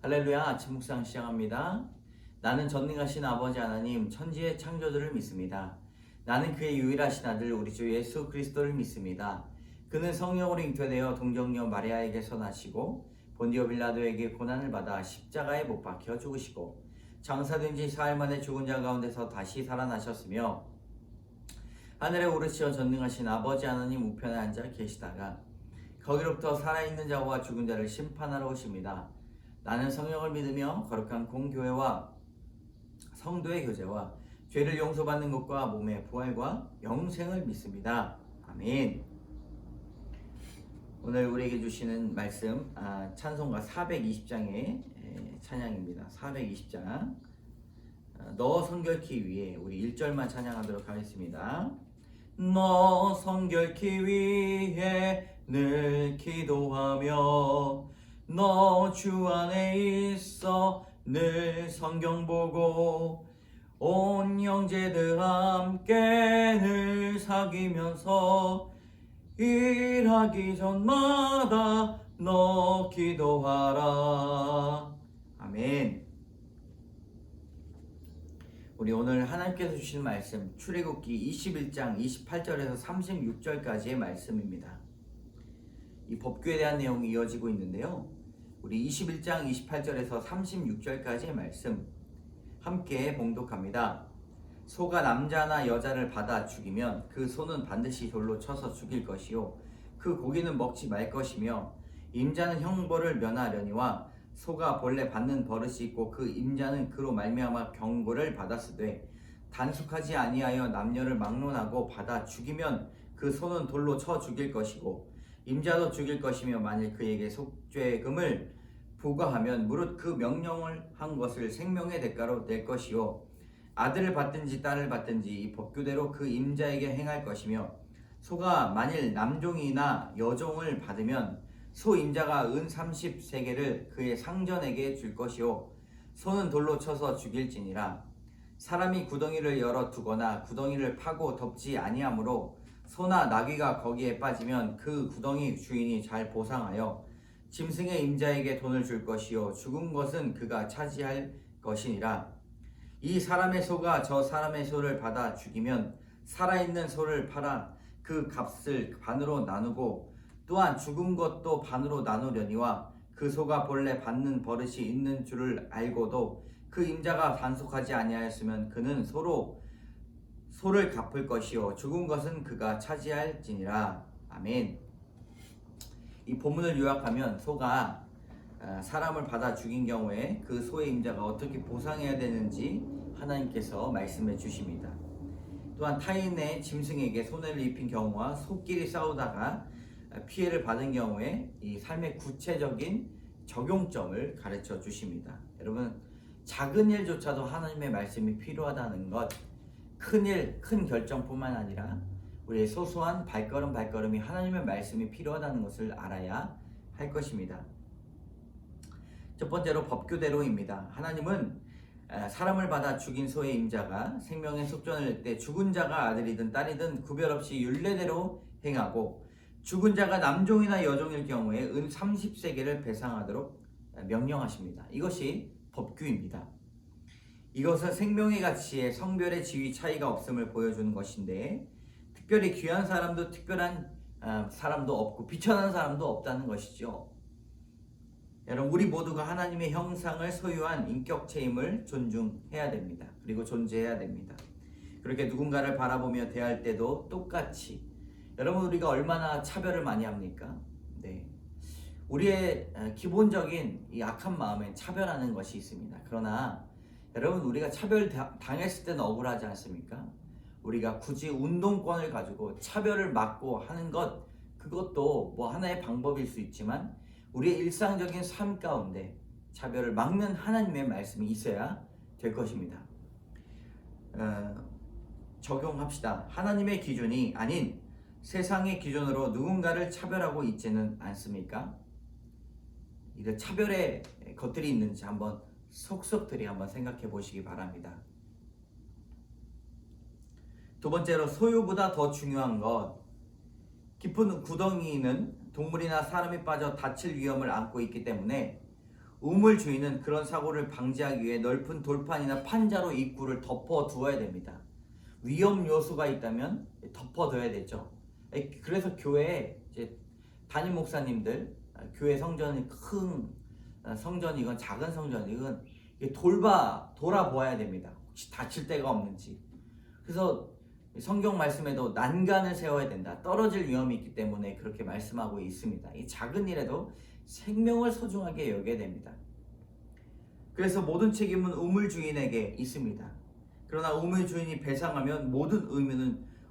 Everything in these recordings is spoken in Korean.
할렐루야. 아침 묵상 시작합니다. 나는 전능하신 아버지 하나님 천지의 창조주를 믿습니다. 나는 그의 유일하신 아들 우리 주 예수 그리스도를 믿습니다. 그는 성령으로 잉태되어 동정녀 마리아에게서 나시고 본디오 빌라도에게 고난을 받아 십자가에 못 박혀 죽으시고 장사된 지 사흘 만에 죽은 자 가운데서 다시 살아나셨으며 하늘에 오르시어 전능하신 아버지 하나님 우편에 앉아 계시다가 거기로부터 살아있는 자와 죽은 자를 심판하러 오십니다. 나는 성령을 믿으며 거룩한 공교회와 성도의 교제와 죄를 용서받는 것과 몸의 부활과 영생을 믿습니다. 아멘. 오늘 우리에게 주시는 말씀 찬송가 420장의 찬양입니다. 420장 너 성결케 위해 우리 1절만 찬양하도록 하겠습니다. 너 성결케 위해 늘 기도하며 너 주 안에 있어 늘 성경 보고 온 형제들 함께 늘 사귀면서 일하기 전마다 너 기도하라. 아멘. 우리 오늘 하나님께서 주신 말씀 출애굽기 21장 28절에서 36절까지의 말씀입니다. 이 법규에 대한 내용이 이어지고 있는데요. 우리 21장 28절에서 36절까지의 말씀 함께 봉독합니다. 소가 남자나 여자를 받아 죽이면 그 소는 반드시 돌로 쳐서 죽일 것이요 그 고기는 먹지 말 것이며 임자는 형벌을 면하려니와 소가 본래 받는 버릇이 있고 그 임자는 그로 말미암아 경고를 받았으되 단속하지 아니하여 남녀를 막론하고 받아 죽이면 그 소는 돌로 쳐 죽일 것이고 임자도 죽일 것이며 만일 그에게 속죄금을 부과하면 무릇 그 명령을 한 것을 생명의 대가로 낼 것이요 아들을 받든지 딸을 받든지 이 법규대로 그 임자에게 행할 것이며 소가 만일 남종이나 여종을 받으면 소 임자가 은 30세겔을 그의 상전에게 줄 것이요 소는 돌로 쳐서 죽일지니라. 사람이 구덩이를 열어 두거나 구덩이를 파고 덮지 아니하므로 소나 나귀가 거기에 빠지면 그 구덩이 주인이 잘 보상하여 짐승의 임자에게 돈을 줄 것이요 죽은 것은 그가 차지할 것이니라. 이 사람의 소가 저 사람의 소를 받아 죽이면 살아있는 소를 팔아 그 값을 반으로 나누고 또한 죽은 것도 반으로 나누려니와 그 소가 본래 받는 버릇이 있는 줄을 알고도 그 임자가 단속하지 아니하였으면 그는 소를 갚을 것이요 죽은 것은 그가 차지할지니라. 아멘. 이 본문을 요약하면 소가 사람을 받아 죽인 경우에 그 소의 임자가 어떻게 보상해야 되는지 하나님께서 말씀해 주십니다. 또한 타인의 짐승에게 손해를 입힌 경우와 소끼리 싸우다가 피해를 받은 경우에 이 삶의 구체적인 적용점을 가르쳐 주십니다. 여러분, 작은 일조차도 하나님의 말씀이 필요하다는 것, 큰 일, 큰 결정뿐만 아니라 우리의 소소한 발걸음이 하나님의 말씀이 필요하다는 것을 알아야 할 것입니다. 첫 번째로 법규대로입니다. 하나님은 사람을 받아 죽인 소의 임자가 생명의 속전을 낼 때 죽은 자가 아들이든 딸이든 구별 없이 율례대로 행하고 죽은 자가 남종이나 여종일 경우에 은 30세겔을 배상하도록 명령하십니다. 이것이 법규입니다. 이것은 생명의 가치에 성별의 지위 차이가 없음을 보여주는 것인데 특별히 귀한 사람도 특별한 사람도 없고 비천한 사람도 없다는 것이죠. 여러분, 우리 모두가 하나님의 형상을 소유한 인격체임을 존중해야 됩니다. 그리고 존재해야 됩니다. 그렇게 누군가를 바라보며 대할 때도 똑같이. 여러분, 우리가 얼마나 차별을 많이 합니까? 네. 우리의 기본적인 이 악한 마음에 차별하는 것이 있습니다. 그러나 여러분, 우리가 차별 당했을 때는 억울하지 않습니까? 우리가 굳이 운동권을 가지고 차별을 막고 하는 것, 그것도 뭐 하나의 방법일 수 있지만 우리의 일상적인 삶 가운데 차별을 막는 하나님의 말씀이 있어야 될 것입니다. 적용합시다. 하나님의 기준이 아닌 세상의 기준으로 누군가를 차별하고 있지는 않습니까? 이런 차별의 것들이 있는지 한번 속속들이 한번 생각해 보시기 바랍니다. 두 번째로 소유보다 더 중요한 것, 깊은 구덩이는 동물이나 사람이 빠져 다칠 위험을 안고 있기 때문에 우물주의는 그런 사고를 방지하기 위해 넓은 돌판이나 판자로 입구를 덮어두어야 됩니다. 위험 요소가 있다면 덮어둬야 되죠. 그래서 교회에 이제 담임 목사님들 교회 성전이 큰 성전이건 작은 성전이건 돌아보아야 됩니다. 혹시 다칠 데가 없는지. 그래서 성경 말씀에도 난간을 세워야 된다. 떨어질 위험이 있기 때문에 그렇게 말씀하고 있습니다. 이 작은 일에도 생명을 소중하게 여겨야 됩니다. 그래서 모든 책임은 우물주인에게 있습니다. 그러나 우물주인이 배상하면 모든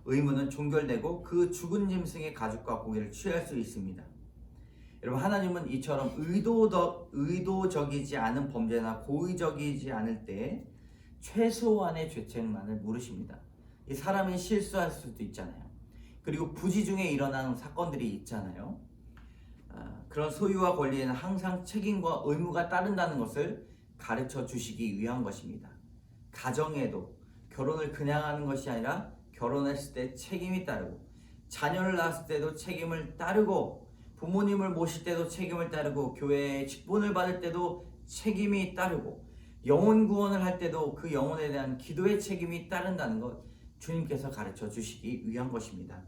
의무는 종결되고 그 죽은 짐승의 가죽과 고기를 취할 수 있습니다. 여러분, 하나님은 이처럼 의도적이지 않은 범죄나 고의적이지 않을 때 최소한의 죄책만을 물으십니다. 이 사람이 실수할 수도 있잖아요. 그리고 부지 중에 일어나는 사건들이 있잖아요. 그런 소유와 권리에는 항상 책임과 의무가 따른다는 것을 가르쳐 주시기 위한 것입니다. 가정에도 결혼을 그냥 하는 것이 아니라 결혼했을 때 책임이 따르고, 자녀를 낳았을 때도 책임을 따르고, 부모님을 모실 때도 책임을 따르고, 교회에 직분을 받을 때도 책임이 따르고, 영혼 구원을 할 때도 그 영혼에 대한 기도의 책임이 따른다는 것, 주님께서 가르쳐 주시기 위한 것입니다.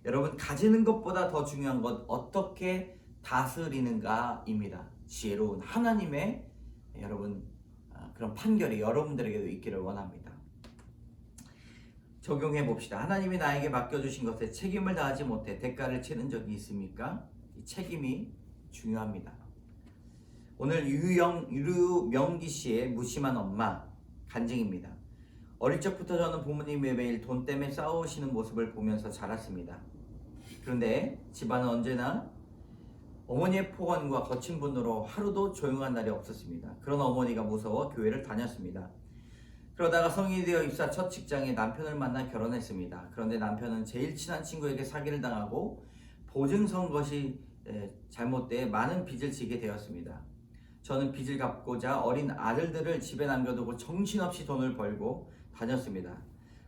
여러분, 가지는 것보다 더 중요한 건 어떻게 다스리는가입니다. 지혜로운 하나님의 여러분 그런 판결이 여러분들에게도 있기를 원합니다. 적용해 봅시다. 하나님이 나에게 맡겨주신 것에 책임을 다하지 못해 대가를 치른 적이 있습니까? 이 책임이 중요합니다. 오늘 유명기 씨의 무심한 엄마 간증입니다. 어릴 적부터 저는 부모님이 매일 돈 때문에 싸우시는 모습을 보면서 자랐습니다. 그런데 집안은 언제나 어머니의 폭언과 거친 분으로 하루도 조용한 날이 없었습니다. 그런 어머니가 무서워 교회를 다녔습니다. 그러다가 성인이 되어 입사 첫 직장에 남편을 만나 결혼했습니다. 그런데 남편은 제일 친한 친구에게 사기를 당하고 보증선 것이 잘못돼 많은 빚을 지게 되었습니다. 저는 빚을 갚고자 어린 아들들을 집에 남겨두고 정신없이 돈을 벌고 다녔습니다.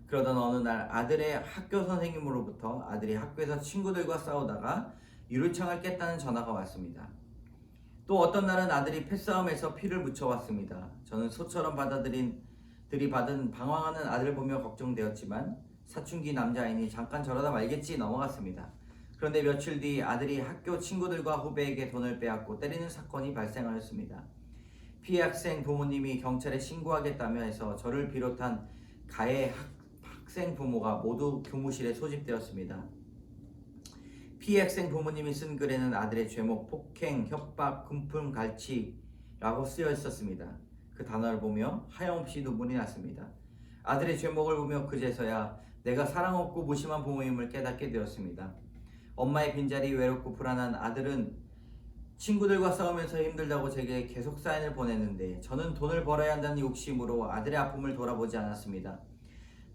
그러던 어느 날 아들의 학교 선생님으로부터 아들이 학교에서 친구들과 싸우다가 유리창을 깼다는 전화가 왔습니다. 또 어떤 날은 아들이 패싸움에서 피를 묻혀왔습니다. 저는 소처럼 들이받은 방황하는 아들을 보며 걱정되었지만 사춘기 남자아이니 잠깐 저러다 말겠지 넘어갔습니다. 그런데 며칠 뒤 아들이 학교 친구들과 후배에게 돈을 빼앗고 때리는 사건이 발생하였습니다. 피해 학생 부모님이 경찰에 신고하겠다며 해서 저를 비롯한 가해 학생 부모가 모두 교무실에 소집되었습니다. 피해 학생 부모님이 쓴 글에는 아들의 죄목 폭행, 협박, 금품 갈취라고 쓰여 있었습니다. 그 단어를 보며 하염없이 눈물이 났습니다. 아들의 죄목을 보며 그제서야 내가 사랑 없고 무심한 부모임을 깨닫게 되었습니다. 엄마의 빈자리 외롭고 불안한 아들은 친구들과 싸우면서 힘들다고 제게 계속 사인을 보냈는데 저는 돈을 벌어야 한다는 욕심으로 아들의 아픔을 돌아보지 않았습니다.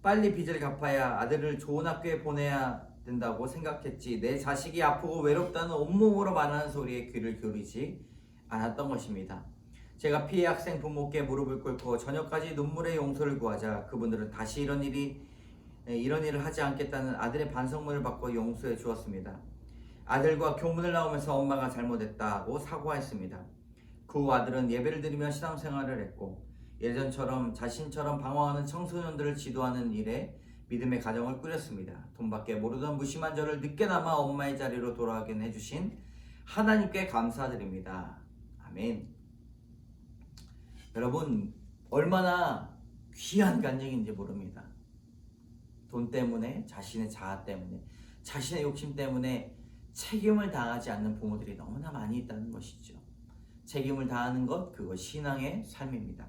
빨리 빚을 갚아야 아들을 좋은 학교에 보내야 된다고 생각했지 내 자식이 아프고 외롭다는 온몸으로 말하는 소리에 귀를 기울이지 않았던 것입니다. 제가 피해 학생 부모께 무릎을 꿇고 저녁까지 눈물의 용서를 구하자 그분들은 다시 이런 일을 하지 않겠다는 아들의 반성문을 받고 용서해 주었습니다. 아들과 교문을 나오면서 엄마가 잘못했다고 사과했습니다. 그 후 아들은 예배를 드리며 신앙생활을 했고 예전처럼 자신처럼 방황하는 청소년들을 지도하는 일에 믿음의 가정을 꾸렸습니다. 돈밖에 모르던 무심한 저를 늦게나마 엄마의 자리로 돌아가게 해주신 하나님께 감사드립니다. 아멘. 여러분, 얼마나 귀한 간증인지 모릅니다. 돈 때문에, 자신의 자아 때문에, 자신의 욕심 때문에 책임을 다하지 않는 부모들이 너무나 많이 있다는 것이죠. 책임을 다하는 것, 그것 신앙의 삶입니다.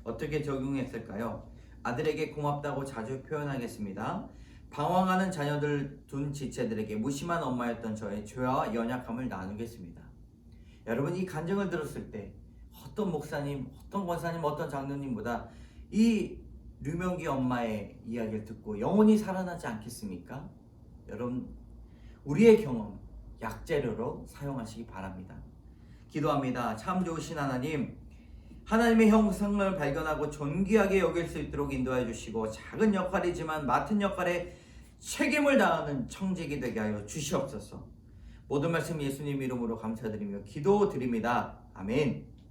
어떻게 적용했을까요? 아들에게 고맙다고 자주 표현하겠습니다. 방황하는 자녀들 둔 지체들에게 무심한 엄마였던 저의 죄와 연약함을 나누겠습니다. 여러분, 이 간증을 들었을 때 어떤 목사님, 어떤 권사님, 어떤 장로님보다 이 류명기 엄마의 이야기를 듣고 영혼이 살아나지 않겠습니까? 여러분, 우리의 경험 약재료로 사용하시기 바랍니다. 기도합니다. 참 좋으신 하나님, 하나님의 형상을 발견하고 존귀하게 여길 수 있도록 인도해 주시고 작은 역할이지만 맡은 역할에 책임을 다하는 청직이 되게 하여 주시옵소서. 모든 말씀 예수님 이름으로 감사드리며 기도드립니다. 아멘.